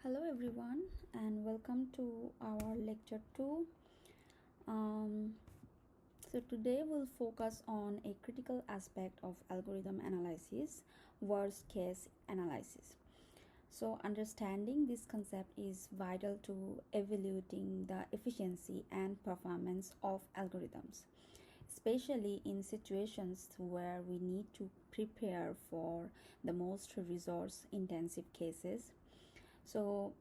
Hello everyone and welcome to our lecture 2. Um, Today we'll focus on a critical aspect of algorithm analysis, worst case analysis. So understanding this concept is vital to evaluating the efficiency and performance of algorithms, especially in situations where we need to prepare for the most resource intensive cases. So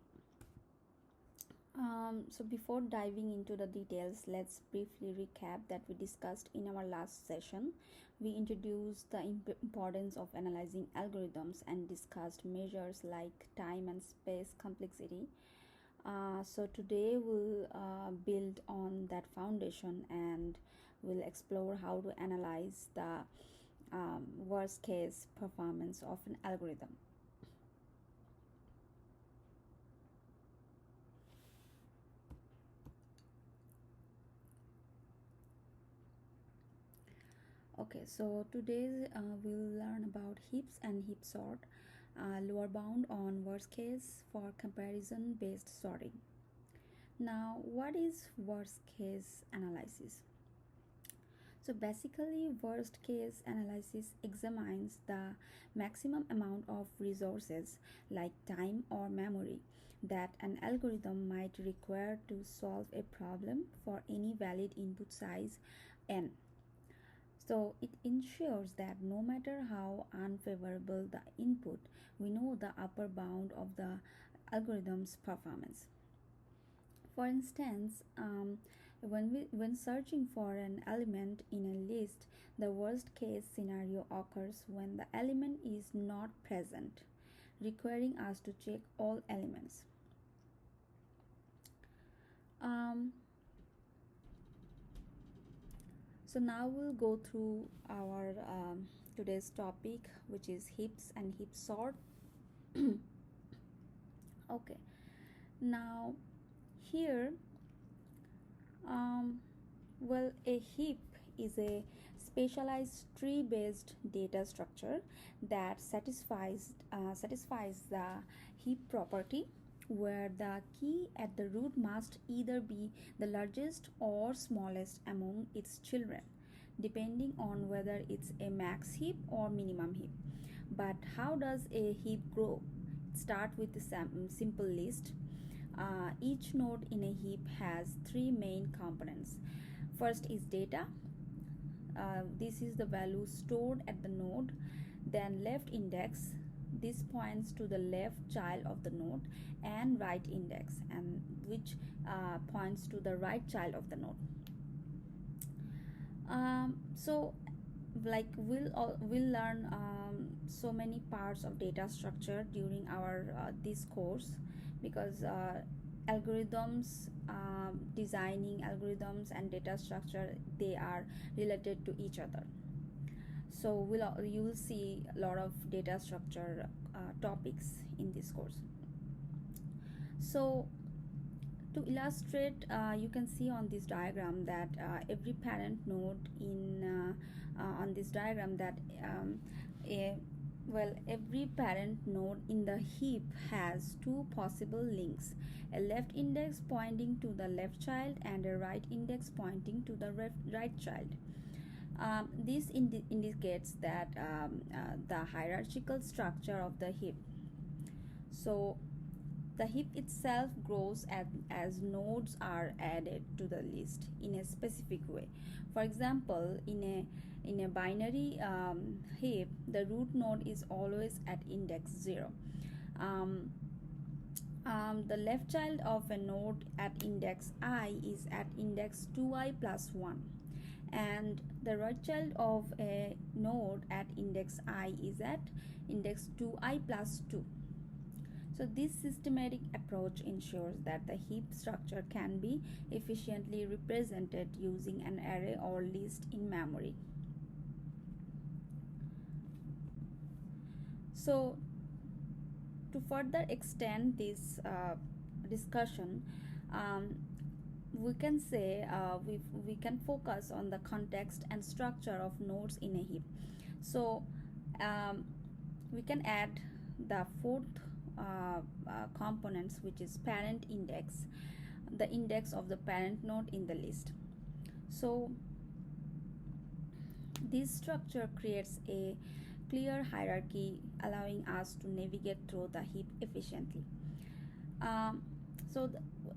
before diving into the details, let's briefly recap that we discussed in our last session. We introduced the importance of analyzing algorithms and discussed measures like time and space complexity. So today we'll build on that foundation and we'll explore how to analyze the worst case performance of an algorithm. Okay, so today we'll learn about heaps and heap sort, lower bound on worst case for comparison based sorting. Now, what is worst case analysis? So basically, worst case analysis examines the maximum amount of resources like time or memory that an algorithm might require to solve a problem for any valid input size n. So it ensures that no matter how unfavorable the input, we know the upper bound of the algorithm's performance. For instance, when searching for an element in a list, the worst case scenario occurs when the element is not present, requiring us to check all elements. So now we'll go through our today's topic, which is heaps and heap sort. Okay, now here, a heap is a specialized tree-based data structure that satisfies the heap property, where the key at the root must either be the largest or smallest among its children, depending on whether it's a max heap or minimum heap. But how does a heap grow? Start with the simple list. Each node in a heap has three main components. First is data. This is the value stored at the node. Then left index. This points to the left child of the node, and right index, and which points to the right child of the node. So like we'll learn so many parts of data structure during our this course, because algorithms, designing algorithms and data structure, they are related to each other. So you will see a lot of data structure topics in this course. So to illustrate, you can see on this diagram that every parent node on this diagram that every parent node in the heap has two possible links: a left index pointing to the left child and a right index pointing to the right child. This indicates that the hierarchical structure of the heap. So the heap itself grows as nodes are added to the list in a specific way. For example, in a binary heap, the root node is always at index 0. The left child of a node at index I is at index 2i plus 1, and the right child of a node at index I is at index 2i plus 2. So this systematic approach ensures that the heap structure can be efficiently represented using an array or list in memory. So to further extend this discussion, we can say we can focus on the context and structure of nodes in a heap. So we can add the fourth components, which is parent index, the index of the parent node in the list. So this structure creates a clear hierarchy, allowing us to navigate through the heap efficiently. Um, so,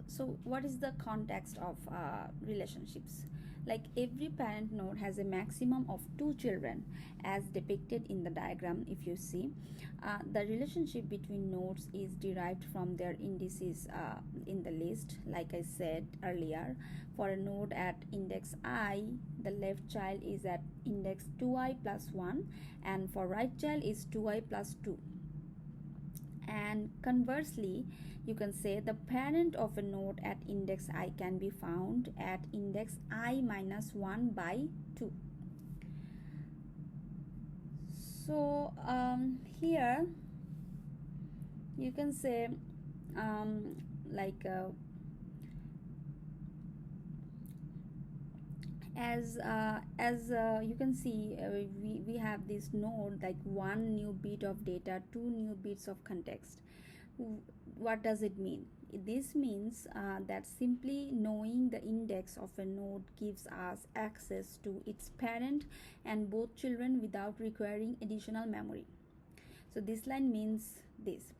so what is the context of relationships? Like every parent node has a maximum of two children, as depicted in the diagram. If you see, the relationship between nodes is derived from their indices in the list. Like I said earlier, for a node at index I, the left child is at index 2i plus 1, and for right child is 2i plus 2. And conversely, you can say the parent of a node at index I can be found at index I minus 1 by 2. So here you can say um, like as you can see, we have this node, like one new bit of data, two new bits of context. What does it mean? This means that simply knowing the index of a node gives us access to its parent and both children without requiring additional memory. So this line means this,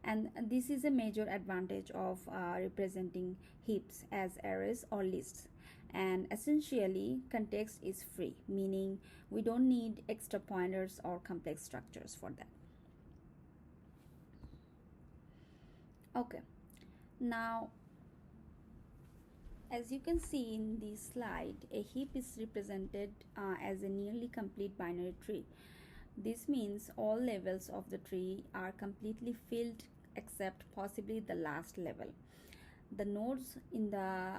and this is a major advantage of representing heaps as arrays or lists. And essentially, context is free, meaning we don't need extra pointers or complex structures for that. Okay, now as you can see in this slide, a heap is represented as a nearly complete binary tree. This means all levels of the tree are completely filled except possibly the last level. The nodes in the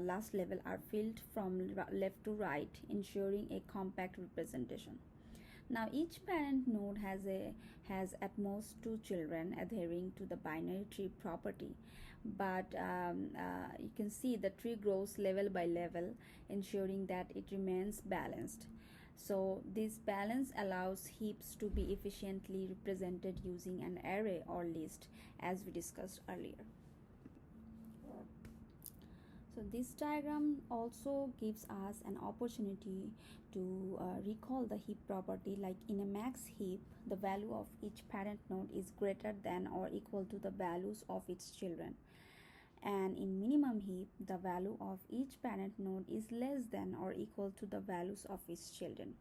last level are filled from left to right, ensuring a compact representation. Now each parent node has at most two children, adhering to the binary tree property, but you can see the tree grows level by level, ensuring that it remains balanced. So this balance allows heaps to be efficiently represented using an array or list, as we discussed earlier. So this diagram also gives us an opportunity to recall the heap property. Like in a max heap, the value of each parent node is greater than or equal to the values of its children. And in minimum heap, the value of each parent node is less than or equal to the values of its children.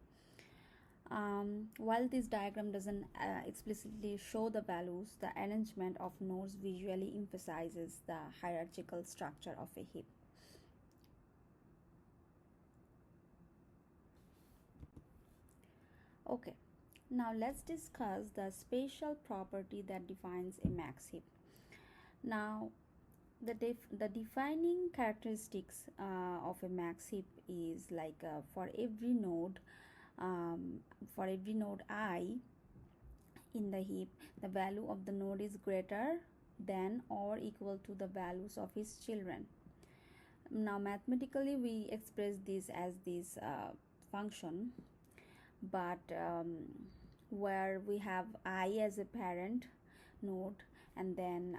While this diagram doesn't explicitly show the values, the arrangement of nodes visually emphasizes the hierarchical structure of a heap. Okay, now let's discuss the spatial property that defines a max heap. Now, the defining characteristics of a max heap is like for every node I in the heap, the value of the node is greater than or equal to the values of its children. Now mathematically we express this as this function, but where we have I as a parent node, and then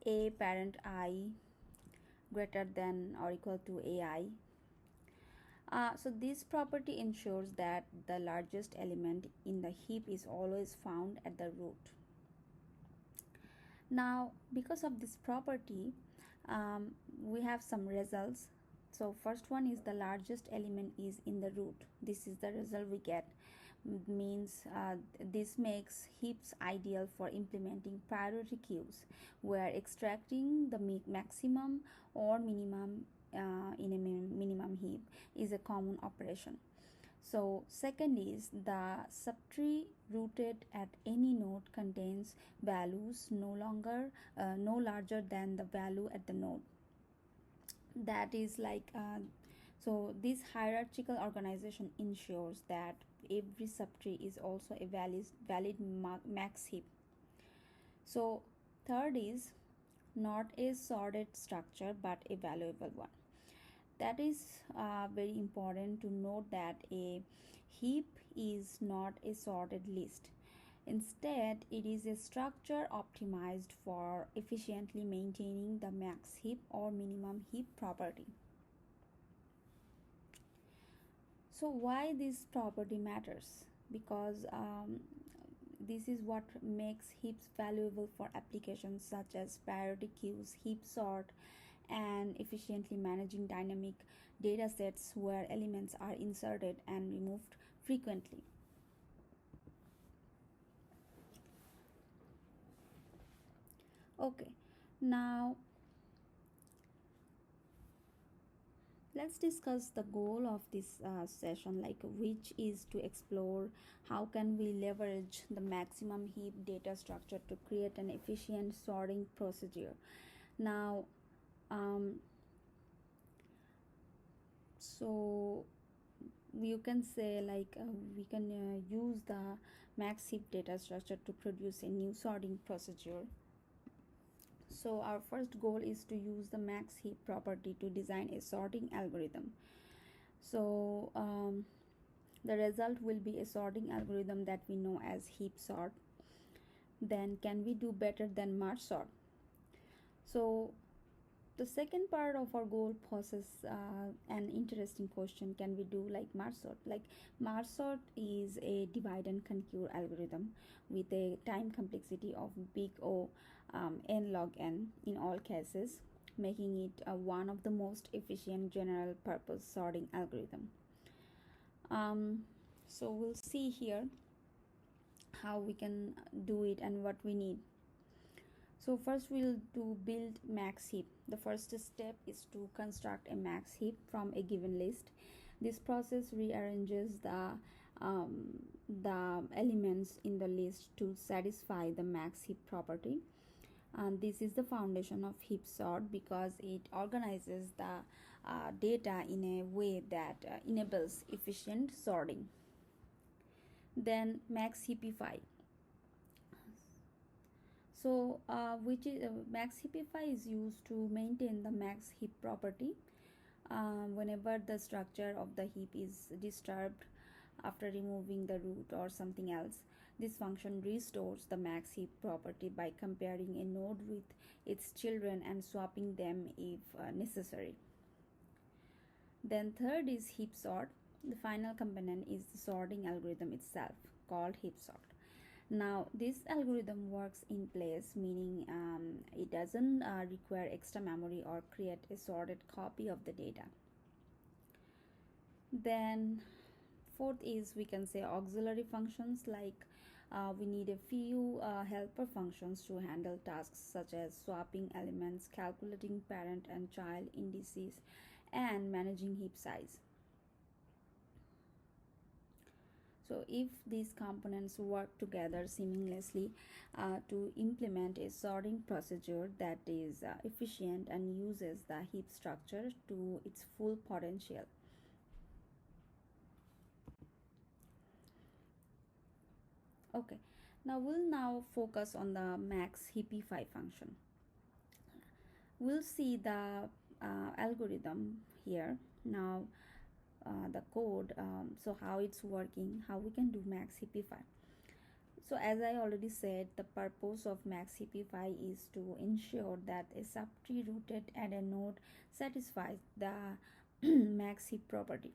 a parent I greater than or equal to ai. So this property ensures that the largest element in the heap is always found at the root. Now because of this property, we have some results. So first one is the largest element is in the root. This is the result we get. Means this makes heaps ideal for implementing priority queues, where extracting the maximum or minimum in a minimum heap is a common operation. So second is the subtree rooted at any node contains values no larger than the value at the node. That is like so this hierarchical organization ensures that every subtree is also a valid max heap. So third is not a sorted structure but a valuable one. That is very important to note that a heap is not a sorted list. Instead, it is a structure optimized for efficiently maintaining the max heap or minimum heap property. So why this property matters? Because this is what makes heaps valuable for applications such as priority queues, heap sort, and efficiently managing dynamic data sets where elements are inserted and removed frequently. Okay, now let's discuss the goal of this session, like which is to explore how can we leverage the maximum heap data structure to create an efficient sorting procedure. Now so you can say like we can use the max heap data structure to produce a new sorting procedure. So our first goal is to use the max heap property to design a sorting algorithm. So the result will be a sorting algorithm that we know as heap sort. Then can we do better than merge sort? So the second part of our goal poses an interesting question: can we do like merge sort? Like merge sort is a divide and conquer algorithm with a time complexity of big O, n log n in all cases, making it one of the most efficient general purpose sorting algorithm. So we'll see here how we can do it and what we need. So first we'll do build max heap. The first step is to construct a max heap from a given list. This process rearranges the elements in the list to satisfy the max heap property. And this is the foundation of heap sort because it organizes the data in a way that enables efficient sorting. Then max heapify. So which is max heapify is used to maintain the max heap property whenever the structure of the heap is disturbed after removing the root or something else. This function restores the max heap property by comparing a node with its children and swapping them if necessary. Then third is heap sort. The final component is the sorting algorithm itself, called heap sort. Now this algorithm works in place, meaning it doesn't require extra memory or create a sorted copy of the data. Then fourth is, we can say, auxiliary functions. Like we need a few helper functions to handle tasks such as swapping elements, calculating parent and child indices, and managing heap size. So if these components work together seamlessly to implement a sorting procedure that is efficient and uses the heap structure to its full potential. Okay, now we'll focus on the max heapify function. We'll see the algorithm here now. The code, so how it's working, how we can do max heapify. So as I already said, the purpose of max heapify is to ensure that a subtree rooted at a node satisfies the max heap property.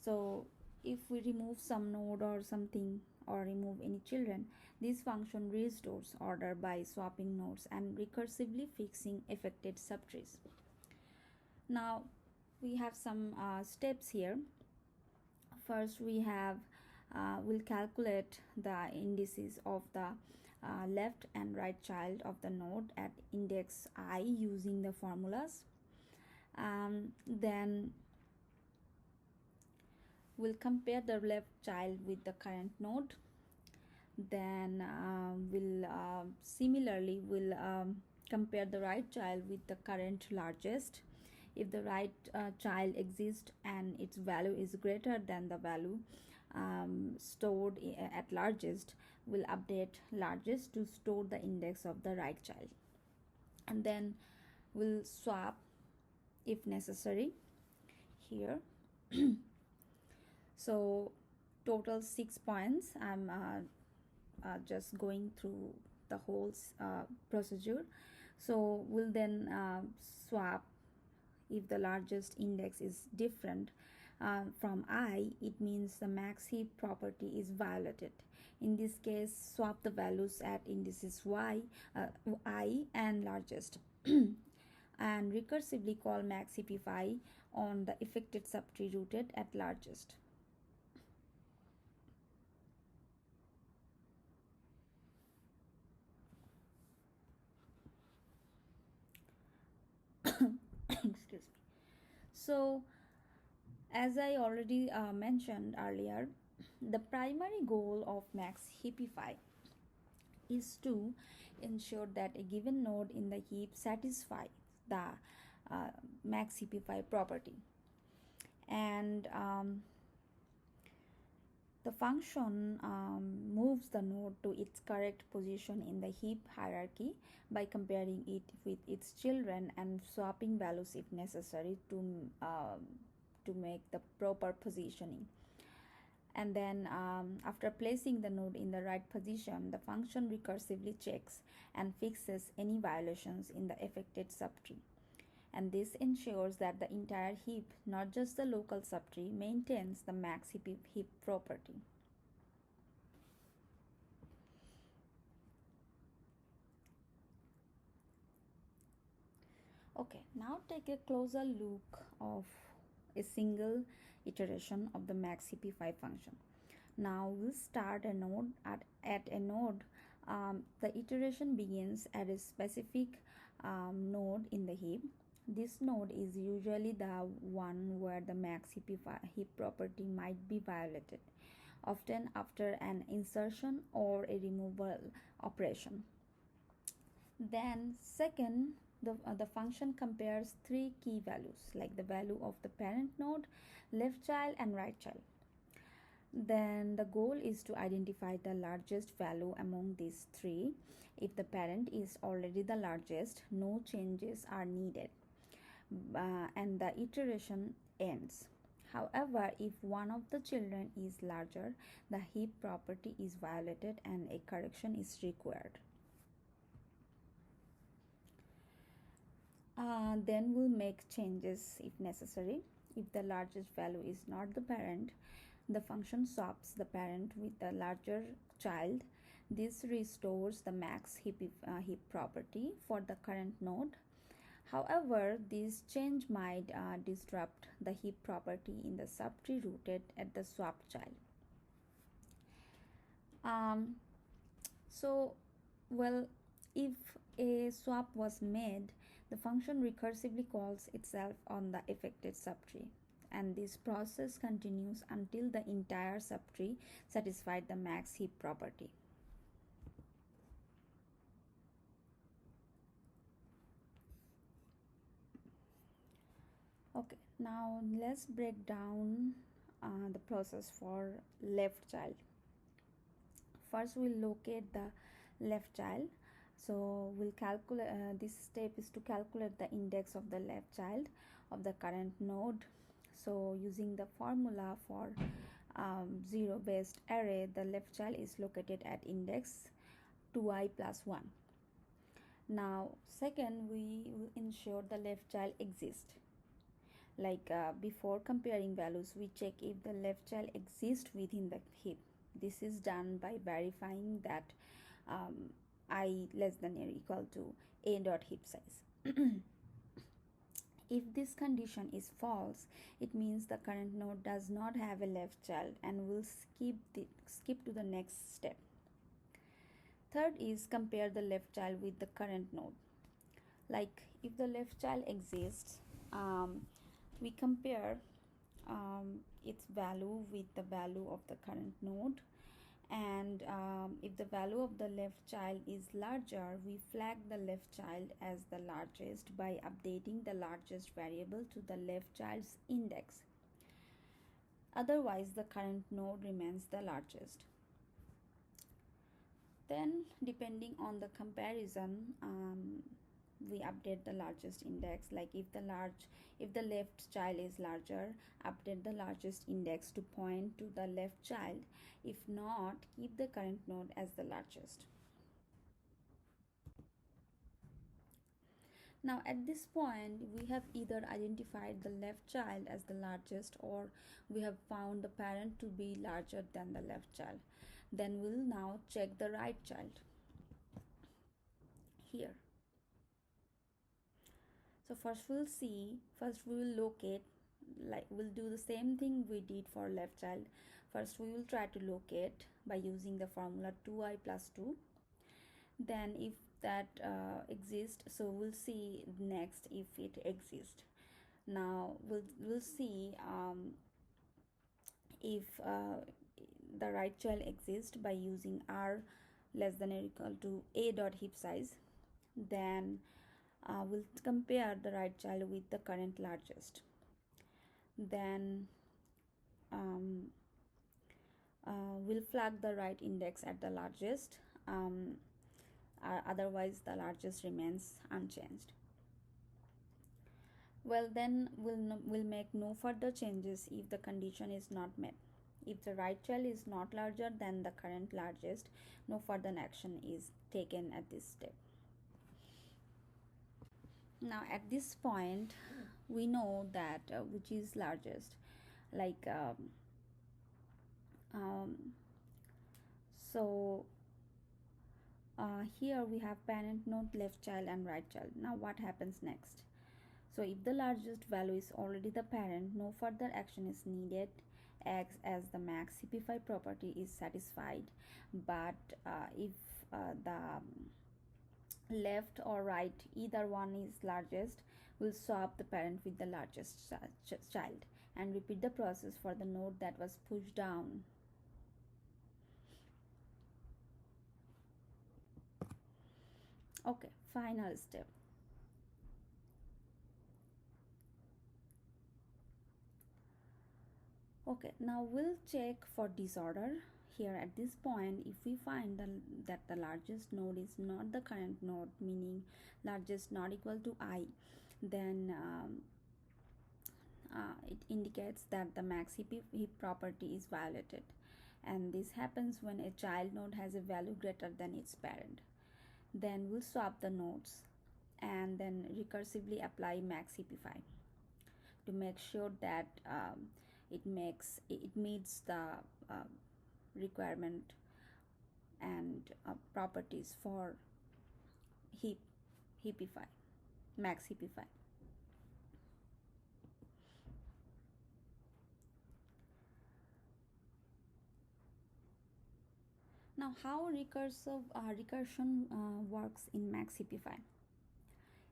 So if we remove some node or something, or remove any children, this function restores order by swapping nodes and recursively fixing affected subtrees. Now we have some steps here. First we have we'll calculate the indices of the left and right child of the node at index I using the formulas. Then we'll compare the left child with the current node. Then similarly we'll compare the right child with the current largest. If the right child exists and its value is greater than the value stored at largest, we'll update largest to store the index of the right child. And then we'll swap if necessary here. So total 6 points I'm just going through the whole procedure. So we'll then swap. If the largest index is different from I, it means the max heap property is violated. In this case, swap the values at indices I and largest and recursively call max heap if I on the affected subtree rooted at largest. Excuse me. So, as I already mentioned earlier, the primary goal of max heapify is to ensure that a given node in the heap satisfies the max heapify property, and the function moves the node to its correct position in the heap hierarchy by comparing it with its children and swapping values if necessary to make the proper positioning. And then after placing the node in the right position, the function recursively checks and fixes any violations in the affected subtree. And this ensures that the entire heap, not just the local subtree, maintains the max heap property. Okay, now take a closer look of a single iteration of the max heapify function. Now we'll start a node at a node. The iteration begins at a specific node in the heap. This node is usually the one where the max heap property might be violated, often after an insertion or a removal operation. Then second, the function compares three key values like the value of the parent node, left child and right child. Then the goal is to identify the largest value among these three. If the parent is already the largest, no changes are needed and the iteration ends. However, if one of the children is larger, the heap property is violated and a correction is required. Then we'll make changes if necessary. If the largest value is not the parent, the function swaps the parent with the larger child. This restores the max heap property for the current node. However, this change might disrupt the heap property in the subtree rooted at the swapped child. If a swap was made, the function recursively calls itself on the affected subtree, and this process continues until the entire subtree satisfied the max heap property. Okay, now let's break down the process for left child. First, we'll locate the left child. So we'll calculate, this step is to calculate the index of the left child of the current node. So using the formula for zero based array, the left child is located at index 2i plus 1. Now second, we will ensure the left child exists. Like before comparing values, we check if the left child exists within the heap. This is done by verifying that I less than or equal to a dot heap size. If this condition is false, it means the current node does not have a left child and will skip to the next step. Third is compare the left child with the current node. Like if the left child exists, we compare its value with the value of the current node, and if the value of the left child is larger, we flag the left child as the largest by updating the largest variable to the left child's index. Otherwise, the current node remains the largest. Then, depending on the comparison, we update the largest index. Like if the left child is larger, update the largest index to point to the left child. If not, keep the current node as the largest. Now at this point, we have either identified the left child as the largest, or we have found the parent to be larger than the left child. Then we'll now check the right child here. So first we will locate, like we'll do the same thing we did for left child. First we will try to locate by using the formula 2i plus 2. Then if that exists, so we'll see next if it exists. Now we'll see if the right child exists by using r less than or equal to a dot heap size. Then we'll compare the right child with the current largest. Then we'll flag the right index at the largest, otherwise the largest remains unchanged. Well, then we'll make no further changes if the condition is not met. If the right child is not larger than the current largest, no further action is taken at this step. Now at this point, we know that which is largest. Like so here we have parent node, left child and right child. Now what happens next? So if the largest value is already the parent, no further action is needed as the max CP5 property is satisfied. But if the left or right, either one is largest, we'll swap the parent with the largest child and repeat the process for the node that was pushed down. Okay, final step. Okay, now we'll check for disorder. Here at this point, if we find that the largest node is not the current node, meaning largest not equal to I, then it indicates that the max heap property is violated, and this happens when a child node has a value greater than its parent. Then we'll swap the nodes and then recursively apply max CP5 to make sure that it meets the requirement and properties for heapify, max heapify. Now how recursion works in max heapify?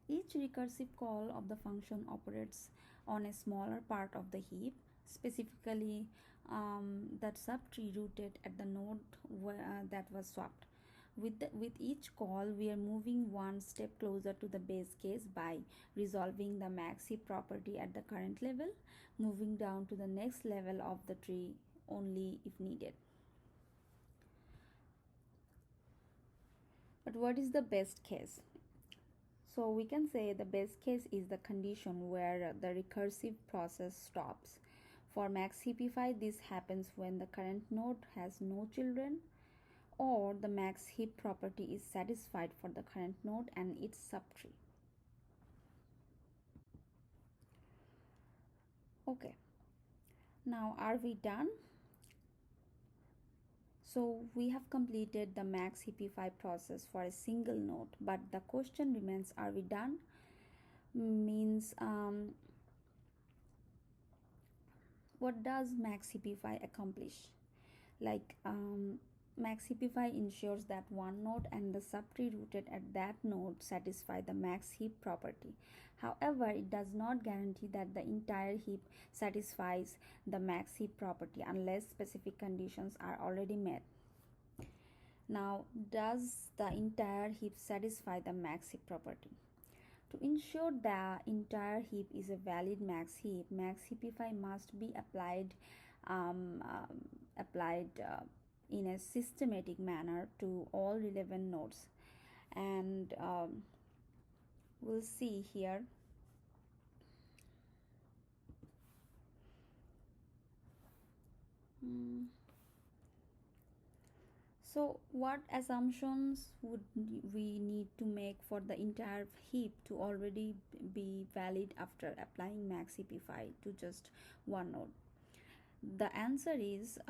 Each recursive call of the function operates on a smaller part of the heap, specifically that subtree rooted at the node that was swapped. With each call, we are moving one step closer to the base case by resolving the max heap property at the current level, moving down to the next level of the tree only if needed. But what is the best case? So we can say the best case is the condition where the recursive process stops. For max heapify, this happens when the current node has no children, or the max heap property is satisfied for the current node and its subtree. Okay, now are we done? So we have completed the max heapify process for a single node, but the question remains, are we done? Means what does max heapify accomplish? Like max heapify ensures that one node and the subtree rooted at that node satisfy the max heap property. However, it does not guarantee that the entire heap satisfies the max heap property unless specific conditions are already met. Now, does the entire heap satisfy the max heap property? To ensure the entire heap is a valid max heapify must be applied in a systematic manner to all relevant nodes, and we'll see here. Hmm. So, what assumptions would we need to make for the entire heap to already be valid after applying max heapify to just one node? The answer is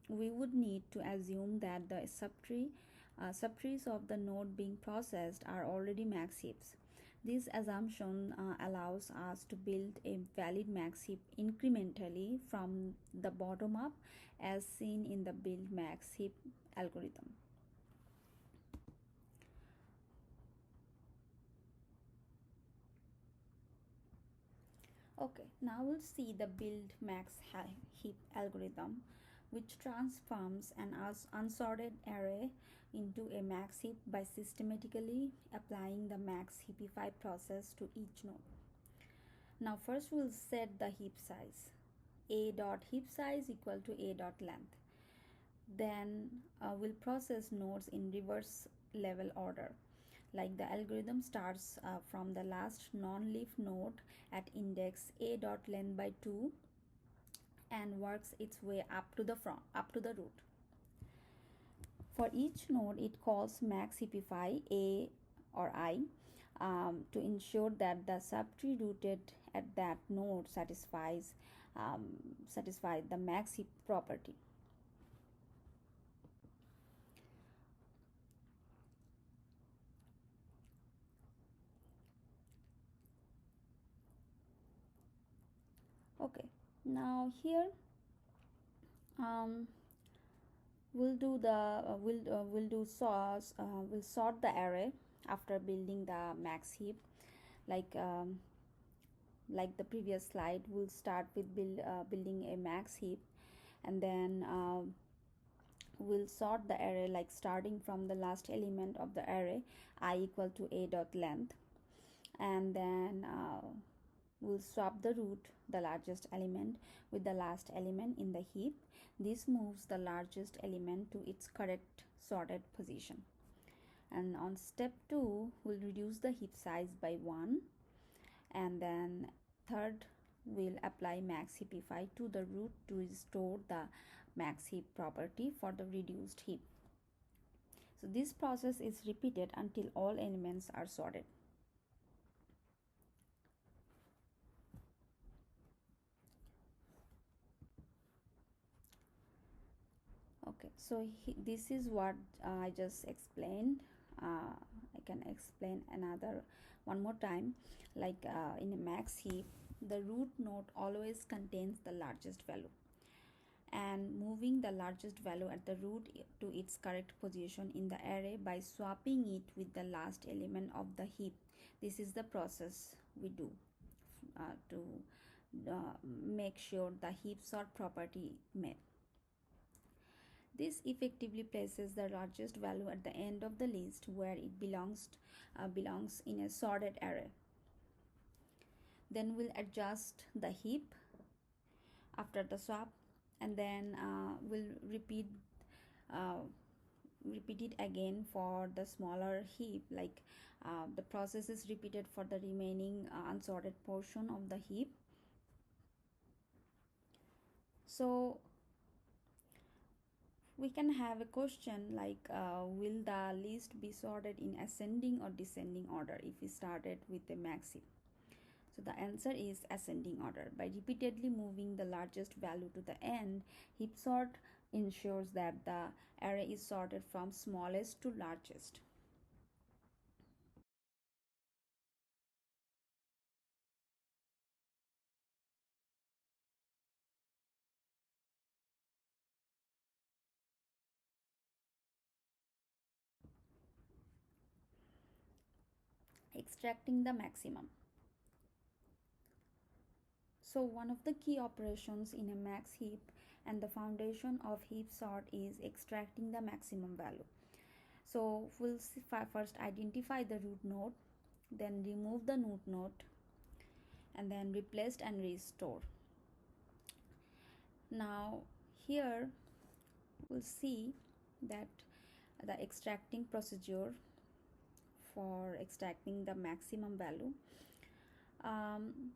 we would need to assume that the subtrees of the node being processed are already max heaps. This assumption allows us to build a valid max heap incrementally from the bottom up, as seen in the build max heap algorithm. Okay, now we'll see the build max heap algorithm, which transforms an unsorted array into a max heap by systematically applying the max heapify process to each node. Now first we'll set the heap size. A dot heap size equal to a dot length. Then we'll process nodes in reverse level order. Like the algorithm starts from the last non-leaf node at index a dot length by 2 and works its way up to the root. For each node, it calls max heapify a or I to ensure that the subtree rooted at that node satisfies the max heap property. Okay, now here um, we'll do the we'll sort the array after building the max heap, like like the previous slide. We'll start with building a max heap, and then we'll sort the array, like starting from the last element of the array I equal to a dot length, and then we'll swap the root, the largest element, with the last element in the heap. This moves the largest element to its correct sorted position. And on step 2, we'll reduce the heap size by 1, and then third, we'll apply max heapify to the root to restore the max heap property for the reduced heap. So this process is repeated until all elements are sorted. Okay, so this is what I just explained. I can explain another one more time. Like in a max heap, the root node always contains the largest value, and moving the largest value at the root to its correct position in the array by swapping it with the last element of the heap. This is the process we do to make sure the heap sort property met. This effectively places the largest value at the end of the list where it belongs in a sorted array. Then we'll adjust the heap after the swap, and then we'll repeat it again for the smaller heap. Like the process is repeated for the remaining unsorted portion of the heap. So we can have a question like will the list be sorted in ascending or descending order if we started with a max heap? So the answer is ascending order. By repeatedly moving the largest value to the end, heap sort ensures that the array is sorted from smallest to largest. Extracting the maximum. So one of the key operations in a max heap and the foundation of heap sort is extracting the maximum value. So we'll first identify the root node, then remove the root node, and then replace and restore. Now here we'll see that the extracting procedure for extracting the maximum value. Um,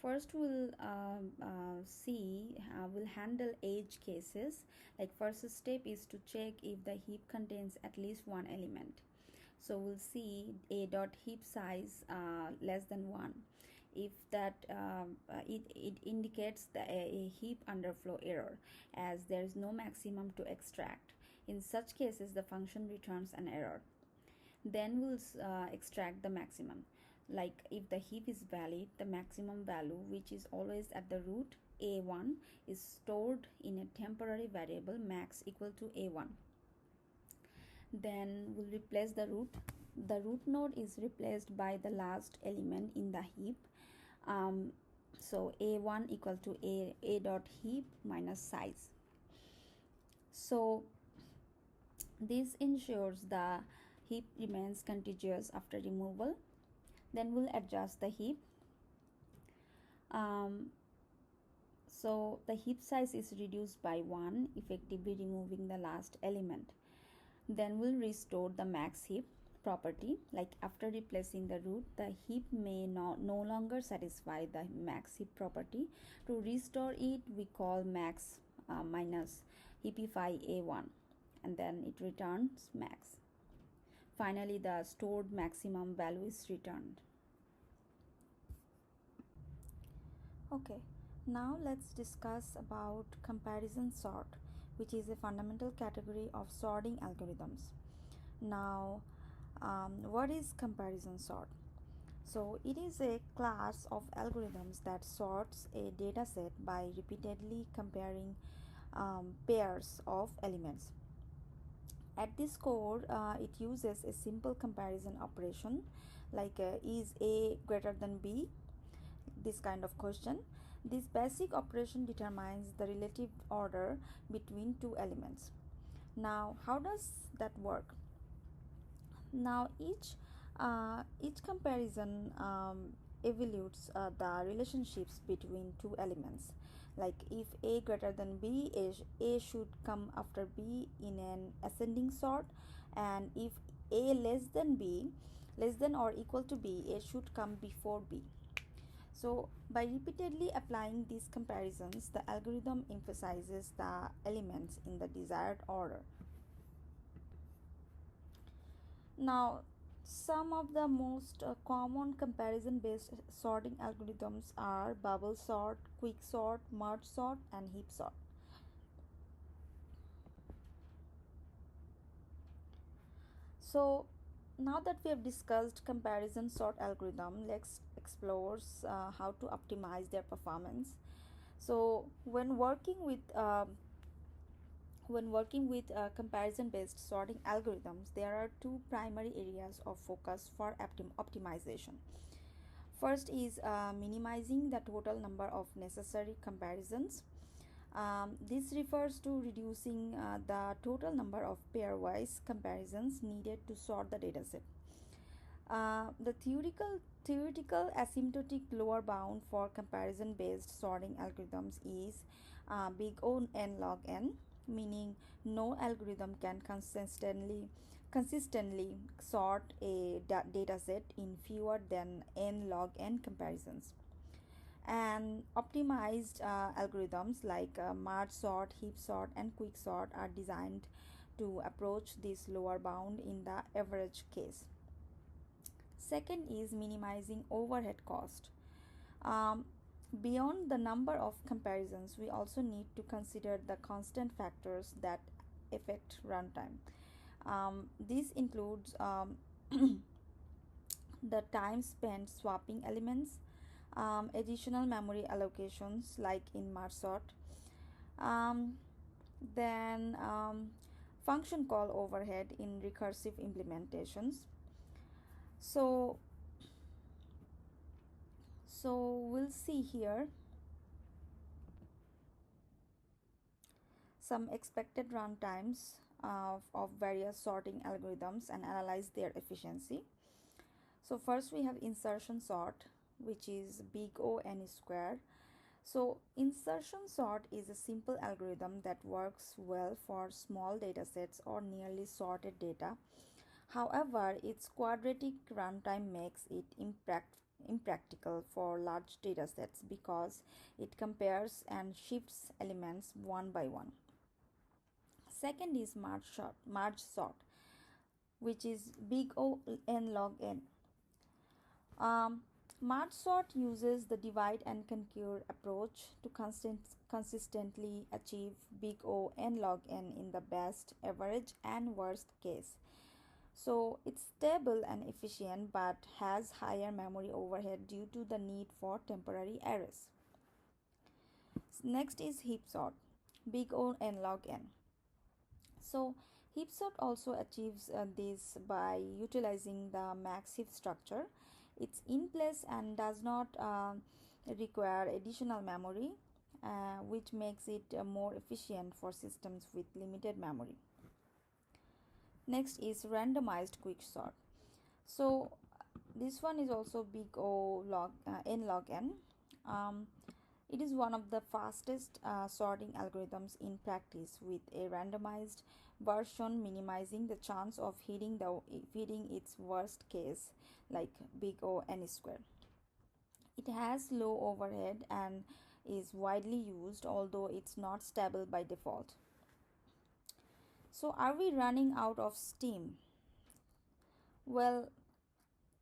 First, we'll handle edge cases. Like first step is to check if the heap contains at least one element. So we'll see a dot heap size less than 1. If that it indicates a heap underflow error, as there is no maximum to extract. In such cases, the function returns an error. Then we'll extract the maximum. Like if the heap is valid, the maximum value, which is always at the root a1, is stored in a temporary variable max equal to a1. Then we'll replace the root. The root node is replaced by the last element in the heap. So a1 equal to a dot heap minus size. So this ensures the heap remains contiguous after removal. Then we'll adjust the heap. So the heap size is reduced by 1, effectively removing the last element. Then we'll restore the max heap property. Like after replacing the root, the heap may no longer satisfy the max heap property. To restore it, we call max minus heapify a1, and then it returns max. Finally, the stored maximum value is returned. Okay, now let's discuss about comparison sort, which is a fundamental category of sorting algorithms. Now, what is comparison sort? So it is a class of algorithms that sorts a dataset by repeatedly comparing pairs of elements. At this core, it uses a simple comparison operation like is A greater than B, this kind of question. This basic operation determines the relative order between two elements. Now, how does that work? Now, each comparison evaluates the relationships between two elements. Like if A greater than B, A should come after B in an ascending sort, and if A less than B, less than or equal to B, A should come before B. So by repeatedly applying these comparisons, the algorithm emphasizes the elements in the desired order. Now, some of the most common comparison-based sorting algorithms are bubble sort, quick sort, merge sort, and heap sort. So now that we have discussed comparison sort algorithm, let's explore how to optimize their performance. So when working with comparison-based sorting algorithms, there are two primary areas of focus for optimization. First is minimizing the total number of necessary comparisons. This refers to reducing the total number of pairwise comparisons needed to sort the dataset. The theoretical asymptotic lower bound for comparison-based sorting algorithms is big O n log n, meaning no algorithm can consistently sort a dataset in fewer than n log n comparisons. And optimized algorithms like merge sort, heap sort, and quick sort are designed to approach this lower bound in the average case. Second is minimizing overhead cost. Beyond the number of comparisons, we also need to consider the constant factors that affect runtime. This includes the time spent swapping elements, additional memory allocations like in merge sort, then function call overhead in recursive implementations. So we'll see here some expected runtimes of various sorting algorithms and analyze their efficiency. So first we have insertion sort, which is big O n square. So, insertion sort is a simple algorithm that works well for small datasets or nearly sorted data. However, its quadratic runtime makes it impractical for large datasets because it compares and shifts elements one by one. Second is merge sort, which is big O n log n. Um, Merge sort uses the divide and conquer approach to consistently achieve big O n log n in the best, average, and worst case. So it's stable and efficient but has higher memory overhead due to the need for temporary arrays. Next is heap sort, big O n log n. So heap sort also achieves this by utilizing the max heap structure. It's in place and does not require additional memory, which makes it more efficient for systems with limited memory. Next is randomized quick sort. So this one is also big O log n log n. Um, it is one of the fastest sorting algorithms in practice, with a randomized version minimizing the chance of hitting its worst case, like big O n square. It has low overhead and is widely used, although it's not stable by default. So, are we running out of steam? Well,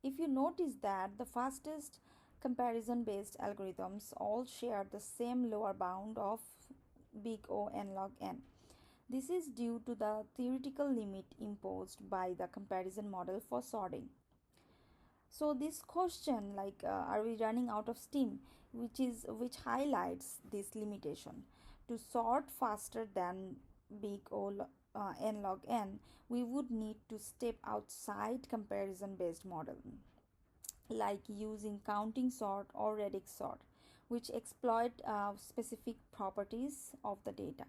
if you notice that the fastest comparison based algorithms all share the same lower bound of big O n log n. This is due to the theoretical limit imposed by the comparison model for sorting. So this question, like are we running out of steam, which highlights this limitation. To sort faster than big O n log n, we would need to step outside comparison based model, like using counting sort or radix sort, which exploit specific properties of the data.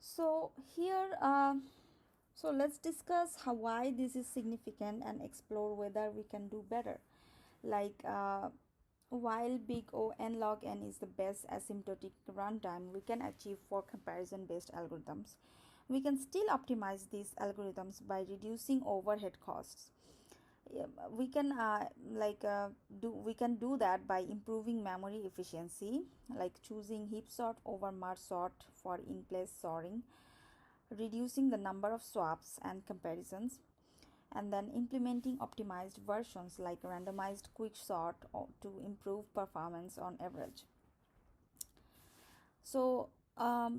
So here, so let's discuss why this is significant and explore whether we can do better. Like while big O n log n is the best asymptotic runtime we can achieve for comparison based algorithms, we can still optimize these algorithms by reducing overhead costs. We can we can do that by improving memory efficiency, like choosing heap sort over merge sort for in place sorting, reducing the number of swaps and comparisons, and then implementing optimized versions like randomized quick sort to improve performance on average. So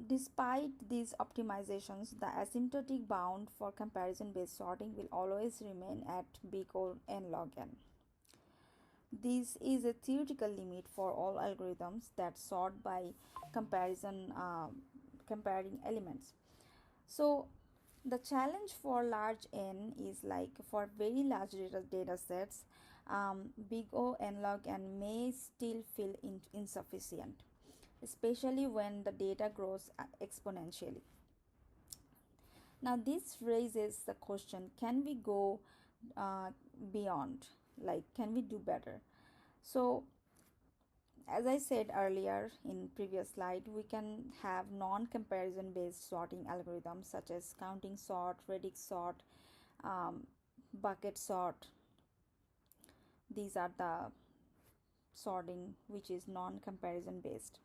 despite these optimizations, the asymptotic bound for comparison based sorting will always remain at big O n log n. This is a theoretical limit for all algorithms that sort by comparing elements. So the challenge for large n is like for very large data sets, big O n log n may still feel insufficient, especially when the data grows exponentially. Now, this raises the question, can we go uh, beyond? Like, can we do better? So, as I said earlier in previous slide, we can have non-comparison based sorting algorithms such as counting sort, radix sort, um, bucket sort. These are the sorting which is non-comparison based.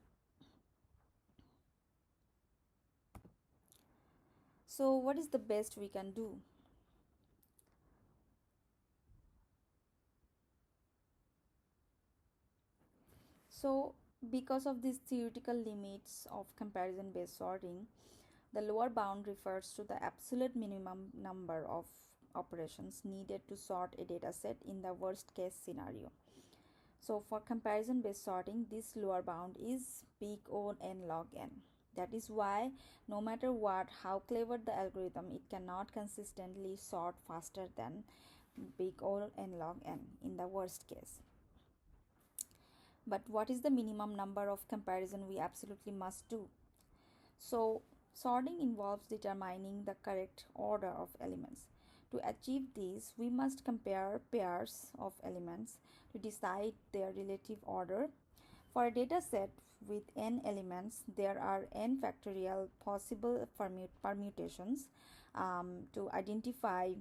So what is the best we can do? So because of these theoretical limits of comparison based sorting, the lower bound refers to the absolute minimum number of operations needed to sort a dataset in the worst case scenario. So for comparison based sorting, this lower bound is big O n log n. That is why no matter how clever the algorithm, it cannot consistently sort faster than big O n log n in the worst case. But what is the minimum number of comparison we absolutely must do? So Sorting involves determining the correct order of elements. To achieve this, we must compare pairs of elements to decide their relative order. For a data set with n elements, there are n factorial possible permutations. To identify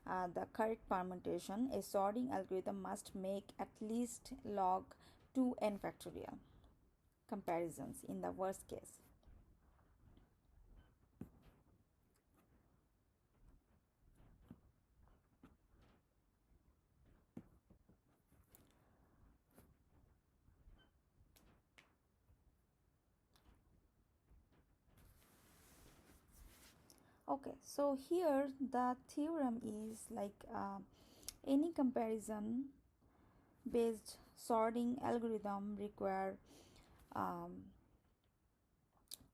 the correct permutation, a sorting algorithm must make at least log 2n factorial comparisons in the worst case. Okay, so here the theorem is like any comparison based sorting algorithm require um,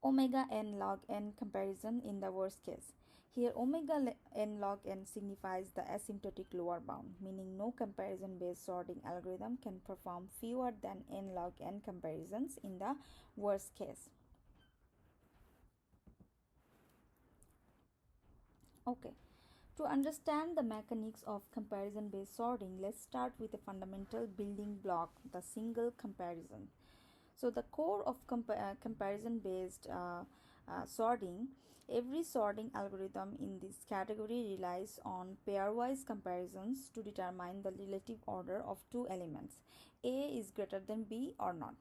omega n log n comparison in the worst case. Here omega n log n signifies the asymptotic lower bound, meaning no comparison based sorting algorithm can perform fewer than n log n comparisons in the worst case. Okay, to understand the mechanics of comparison based sorting, let's start with a fundamental building block, the single comparison. So, the core of comparison based sorting, every sorting algorithm in this category relies on pairwise comparisons to determine the relative order of two elements, A is greater than B or not.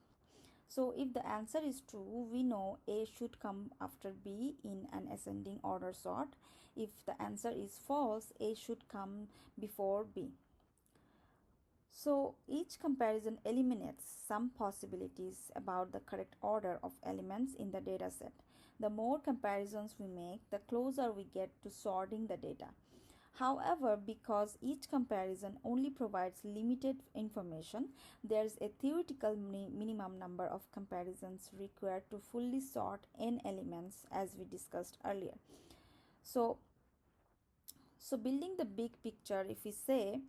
So if the answer is true, we know A should come after B in an ascending order sort. If the answer is false, A should come before B. So each comparison eliminates some possibilities about the correct order of elements in the dataset. The more comparisons we make, the closer we get to sorting the data. However, because each comparison only provides limited information, there is a theoretical minimum number of comparisons required to fully sort n elements, as we discussed earlier. So building the big picture, if we say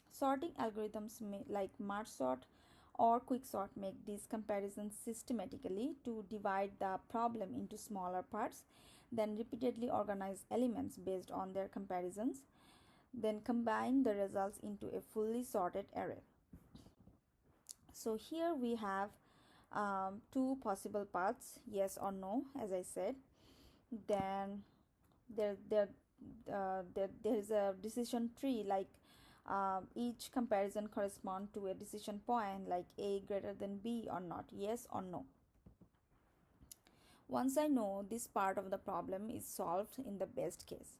sorting algorithms like merge sort or quicksort make these comparisons systematically to divide the problem into smaller parts, then repeatedly organize elements based on their comparisons, then combine the results into a fully sorted array. So here we have two possible paths, yes or no, as I said. Then there is a decision tree, like each comparison correspond to a decision point like A greater than B or not, yes or no. Once I know this part of the problem is solved in the best case.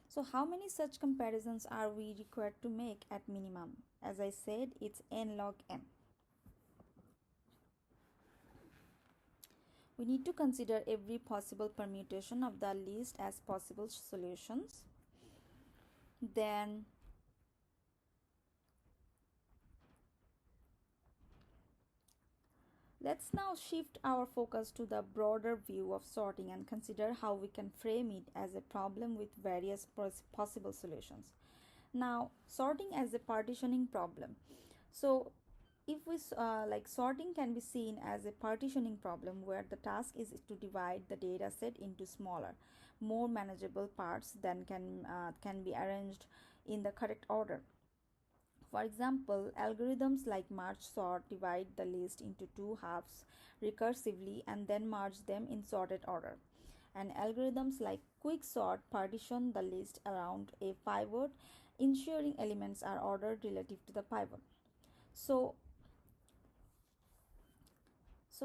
So how many such comparisons are we required to make at minimum? As I said, it's n log m. We need to consider every possible permutation of the list as possible solutions. Then let's now shift our focus to the broader view of sorting and consider how we can frame it as a problem with various possible solutions. Now, sorting as a partitioning problem. So if we sorting can be seen as a partitioning problem where the task is to divide the data set into smaller, more manageable parts than can be arranged in the correct order. For example, algorithms like merge sort divide the list into two halves recursively and then merge them in sorted order. And algorithms like quicksort partition the list around a pivot, ensuring elements are ordered relative to the pivot. So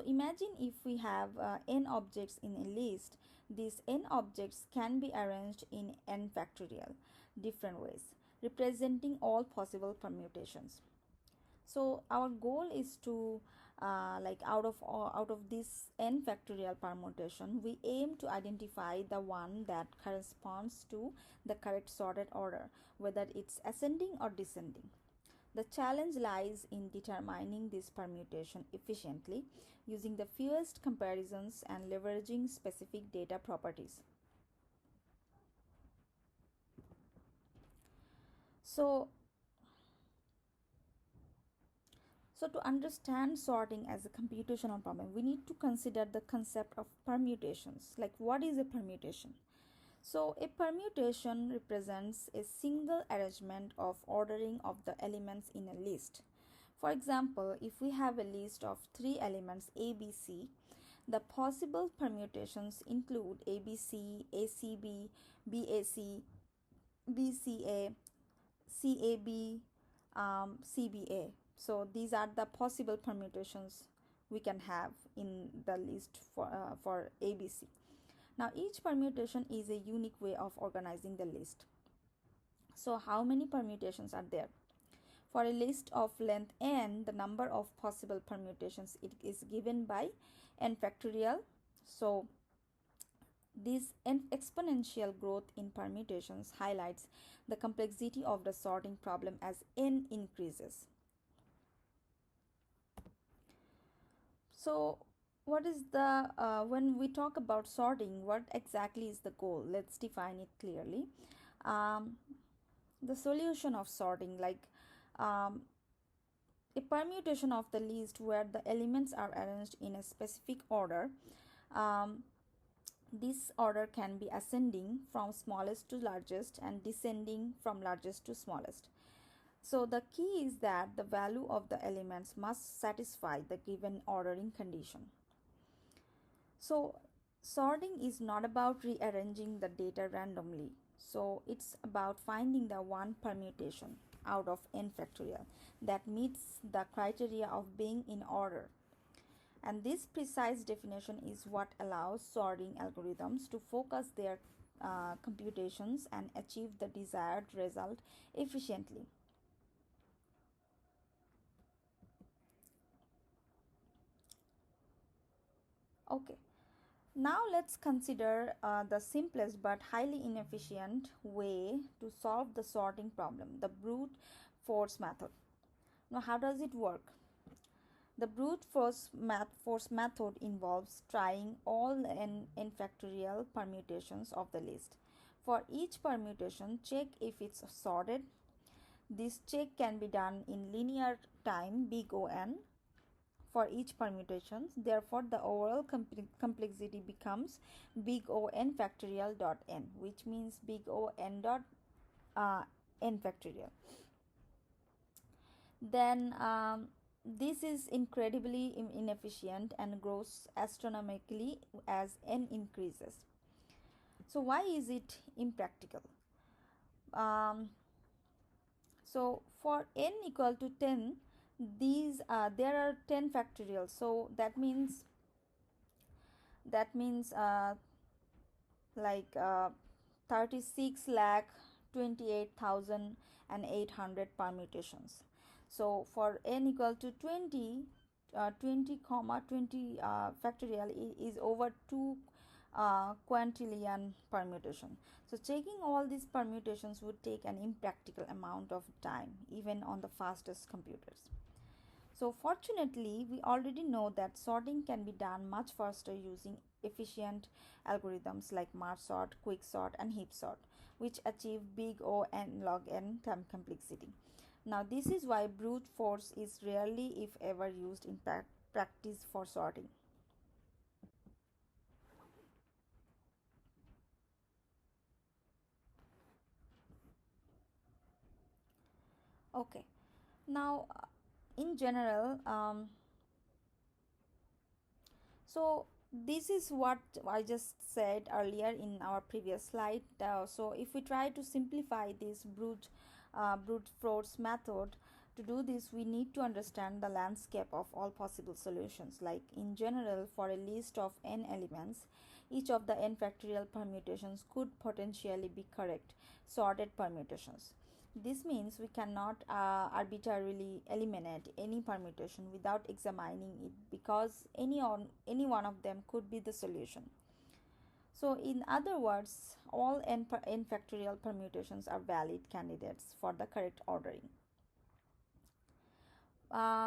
imagine if we have n objects in a list, these n objects can be arranged in n factorial different ways, representing all possible permutations. So our goal is to out of this n factorial permutation, we aim to identify the one that corresponds to the correct sorted order, whether it's ascending or descending. The challenge lies in determining this permutation efficiently using the fewest comparisons and leveraging specific data properties. So, so to understand sorting as a computational problem, we need to consider the concept of permutations. Like, what is a permutation? So, a permutation represents a single arrangement of ordering of the elements in a list. For example, if we have a list of three elements A, B, C, the possible permutations include ABC, ACB, BAC, BCA, CAB, CBA. So these are the possible permutations we can have in the list for ABC. Now each permutation is a unique way of organizing the list. So how many permutations are there? For a list of length n, the number of possible permutations it is given by n factorial. So this exponential growth in permutations highlights the complexity of the sorting problem as n increases. So what is the when we talk about sorting, what exactly is the goal? Let's define it clearly. um, the solution of sorting, like um, a permutation of the list where the elements are arranged in a specific order. um, this order can be ascending from smallest to largest and descending from largest to smallest. So the key is that the value of the elements must satisfy the given ordering condition. So sorting is not about rearranging the data randomly. So it's about finding the one permutation out of n factorial that meets the criteria of being in order. And this precise definition is what allows sorting algorithms to focus their computations and achieve the desired result efficiently. Okay, now let's consider the simplest but highly inefficient way to solve the sorting problem, the brute force method. Now, how does it work? The brute force method involves trying all n factorial permutations of the list. For each permutation, check if it's sorted. This check can be done in linear time, big O(n), for each permutation. Therefore, the overall complexity becomes big O(n) factorial dot n, which means big O(n) dot n factorial. Then this is incredibly inefficient and grows astronomically as n increases. So why is it impractical? Um, so for n equal to 10, these there are 10 factorial. So that means like 36 lakh 28,800 permutations. So for n equal to 20, 20 comma 20 factorial is over 2 quintillion permutation. So checking all these permutations would take an impractical amount of time even on the fastest computers. So fortunately, we already know that sorting can be done much faster using efficient algorithms like merge sort, quick sort, and heap sort, which achieve big O n log n time complexity. Now, this is why brute force is rarely, if ever, used in practice for sorting. Okay, now in general, so this is what I just said earlier in our previous slide. So if we try to simplify this brute force method, to do this we need to understand the landscape of all possible solutions. Like in general, for a list of n elements, each of the n factorial permutations could potentially be correct sorted permutations. This means we cannot arbitrarily eliminate any permutation without examining it, because any one of them could be the solution. So in other words, all n factorial permutations are valid candidates for the correct ordering.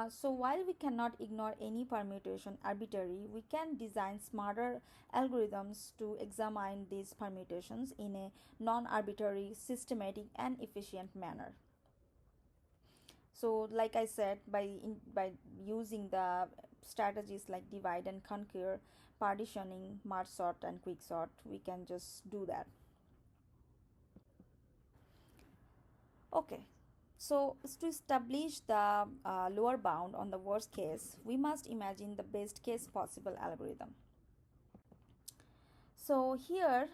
So while we cannot ignore any permutation arbitrary, we can design smarter algorithms to examine these permutations in a non-arbitrary, systematic, and efficient manner. So like I said, by using the strategies like divide and conquer, partitioning, merge sort and quick sort, we can just do that. Okay, so to establish the lower bound on the worst case, we must imagine the best case possible algorithm. So here,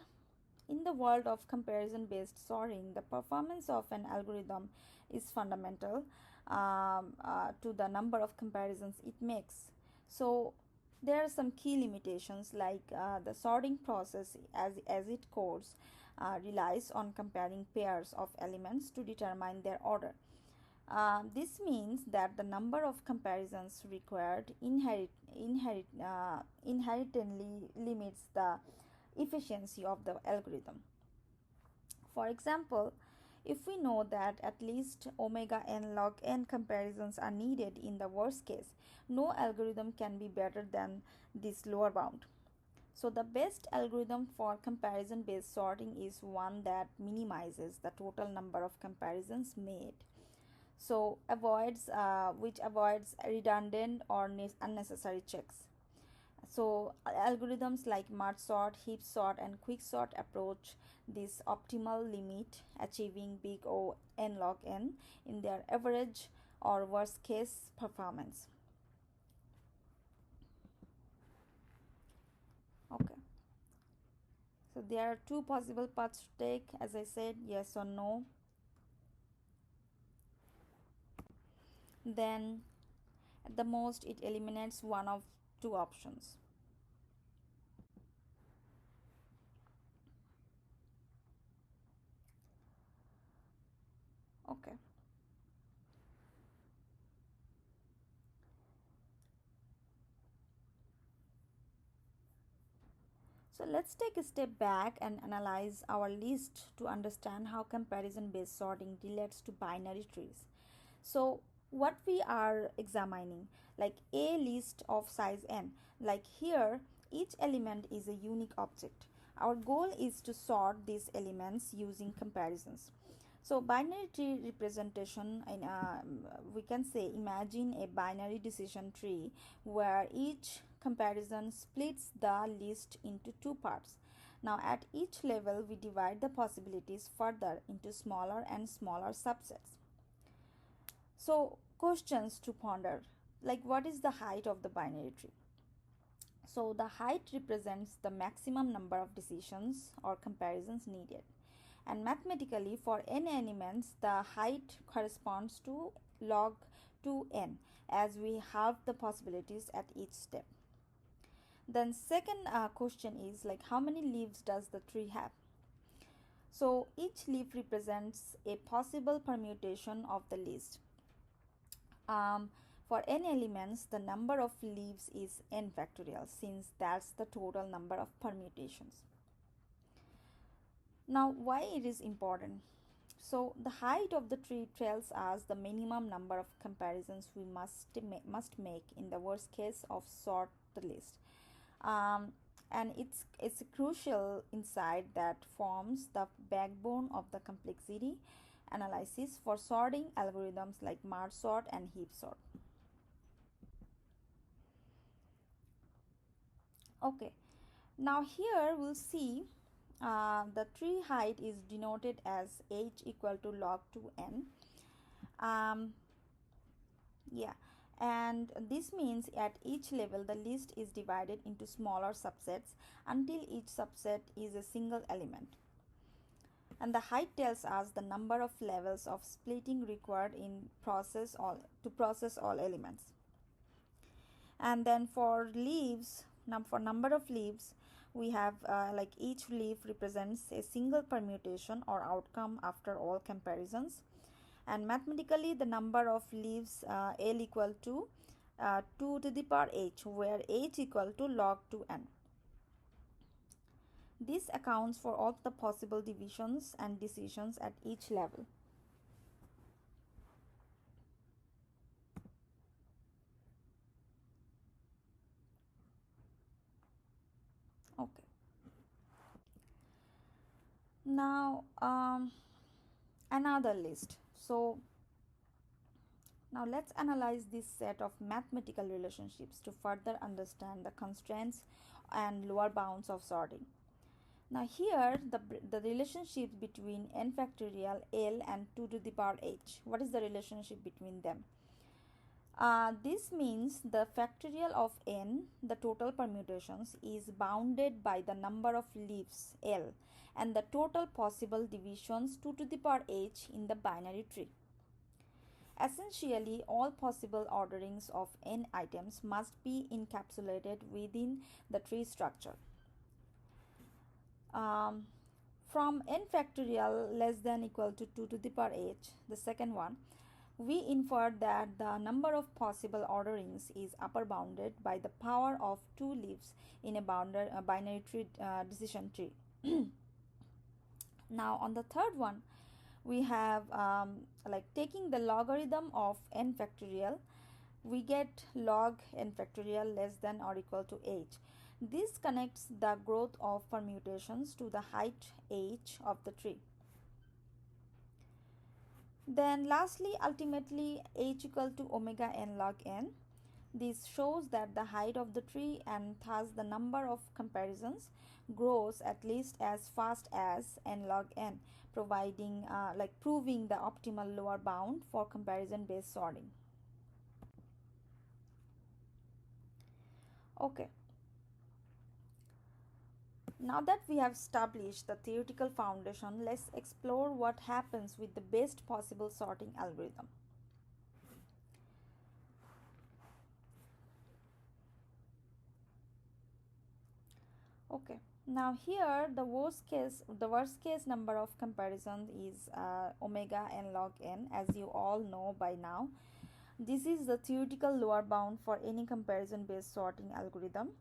in the world of comparison based sorting, the performance of an algorithm is fundamental to the number of comparisons it makes. So there are some key limitations, like the sorting process as it codes relies on comparing pairs of elements to determine their order. This means that the number of comparisons required inherently limits the efficiency of the algorithm. For example, if we know that at least omega n log n comparisons are needed in the worst case, no algorithm can be better than this lower bound. So the best algorithm for comparison based sorting is one that minimizes the total number of comparisons made. So which avoids redundant or unnecessary checks. So algorithms like merge sort, heap sort, and quick sort approach this optimal limit, achieving big O n log n in their average or worst case performance. Okay. So there are two possible paths to take, as I said, yes or no. Then at the most it eliminates one of two options. Okay. So let's take a step back and analyze our list to understand how comparison based sorting relates to binary trees. So what we are examining, like a list of size n, like here each element is a unique object. Our goal is to sort these elements using comparisons. So binary tree representation, we can say, imagine a binary decision tree where each comparison splits the list into two parts. Now at each level we divide the possibilities further into smaller and smaller subsets. So questions to ponder, like what is the height of the binary tree? So the height represents the maximum number of decisions or comparisons needed. And mathematically, for n elements, the height corresponds to log 2n, as we have the possibilities at each step. Then second question is, like, how many leaves does the tree have? So each leaf represents a possible permutation of the list. For n elements, the number of leaves is n factorial, since that's the total number of permutations. Now, why it is important? So the height of the tree tells us the minimum number of comparisons we must make in the worst case of sort the list. And it's a crucial insight that forms the backbone of the complexity analysis for sorting algorithms like merge sort and heap sort. Okay, now here we'll see the tree height is denoted as h equal to log 2n. Yeah, and this means at each level the list is divided into smaller subsets until each subset is a single element. And the height tells us the number of levels of splitting required to process all elements. And then for leaves, for number of leaves, we have like each leaf represents a single permutation or outcome after all comparisons. And mathematically the number of leaves L equal to 2 to the power h, where h equal to log 2n. This accounts for all the possible divisions and decisions at each level. Okay. Now another list. So Now let's analyze this set of mathematical relationships to further understand the constraints and lower bounds of sorting. Now here the relationship between n factorial L and 2 to the power h. What is the relationship between them? This means the factorial of n, the total permutations, is bounded by the number of leaves L and the total possible divisions 2 to the power h in the binary tree. Essentially, all possible orderings of n items must be encapsulated within the tree structure. From n factorial less than equal to 2 to the power h, the second one, we infer that the number of possible orderings is upper bounded by the power of 2 leaves in a binary tree decision tree. Now on the third one, we have like taking the logarithm of n factorial, we get log n factorial less than or equal to h. This connects the growth of permutations to the height h of the tree. Then lastly, ultimately h equal to omega n log n. This shows that the height of the tree and thus the number of comparisons grows at least as fast as n log n, providing proving the optimal lower bound for comparison based sorting. Okay. Now that we have established the theoretical foundation, let's explore what happens with the best possible sorting algorithm. Okay, now here the worst case number of comparisons is omega n log n, as you all know by now. This is the theoretical lower bound for any comparison based sorting algorithm.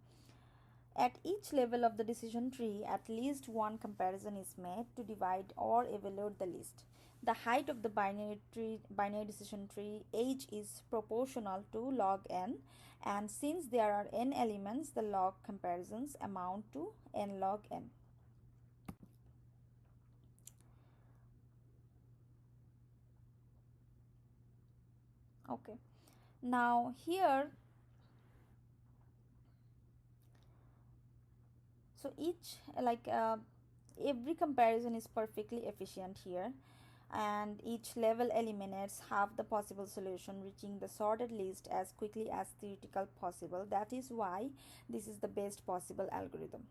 At each level of the decision tree, at least one comparison is made to divide or evaluate the list. The height of the binary decision tree h is proportional to log n, and since there are n elements, the log comparisons amount to n log n. Okay, now here, so each every comparison is perfectly efficient here, and each level eliminates half the possible solution, reaching the sorted list as quickly as theoretical possible. That is why this is the best possible algorithm.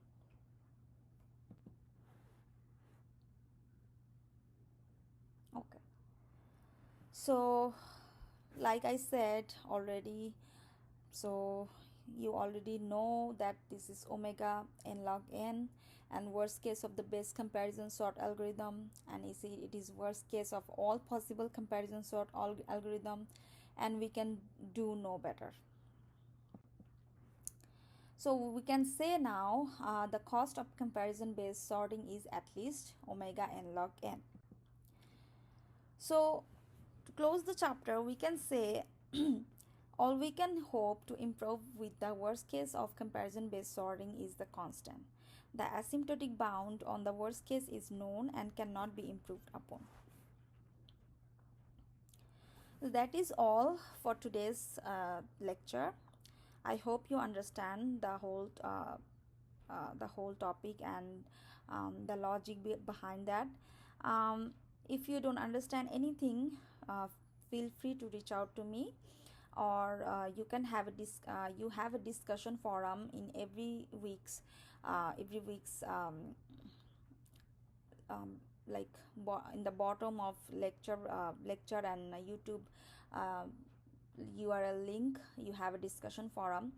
Okay, so like I said already, so you already know that this is omega n log n, and worst case of the best comparison sort algorithm, and it is worst case of all possible comparison sort algorithm, and we can do no better. So we can say now the cost of comparison based sorting is at least omega n log n. So to close the chapter, we can say all we can hope to improve with the worst case of comparison based sorting is the constant. The asymptotic bound on the worst case is known and cannot be improved upon. That is all for today's lecture. I hope you understand the whole topic and the logic behind that. If you don't understand anything, feel free to reach out to me, or you can have a discussion forum in every week's in the bottom of lecture and YouTube URL link. You have a discussion forum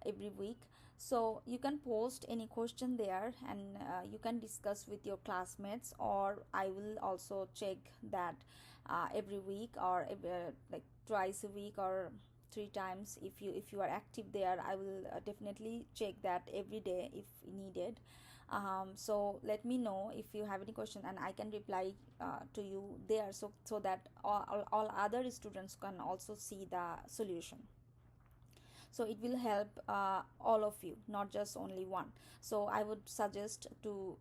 every week, so you can post any question there, and you can discuss with your classmates, or I will also check that every week, or twice a week, or 3 times. If you are active there, I will definitely check that every day if needed. So let me know if you have any question, and I can reply to you there, so that all other students can also see the solution. So it will help all of you, not just only one. So I would suggest to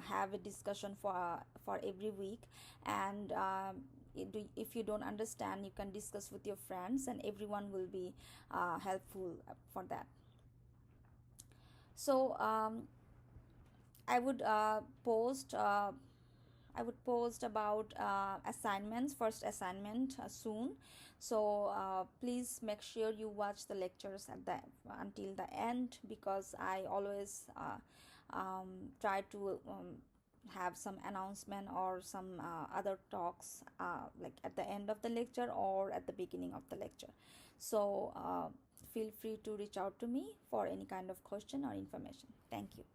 have a discussion for every week, and if you don't understand, you can discuss with your friends, and everyone will be helpful for that. So I would post about assignments, first assignment soon. So please make sure you watch the lectures at the until the end, because I always try to have some announcement or some other talks like at the end of the lecture or at the beginning of the lecture. So feel free to reach out to me for any kind of question or information. Thank you.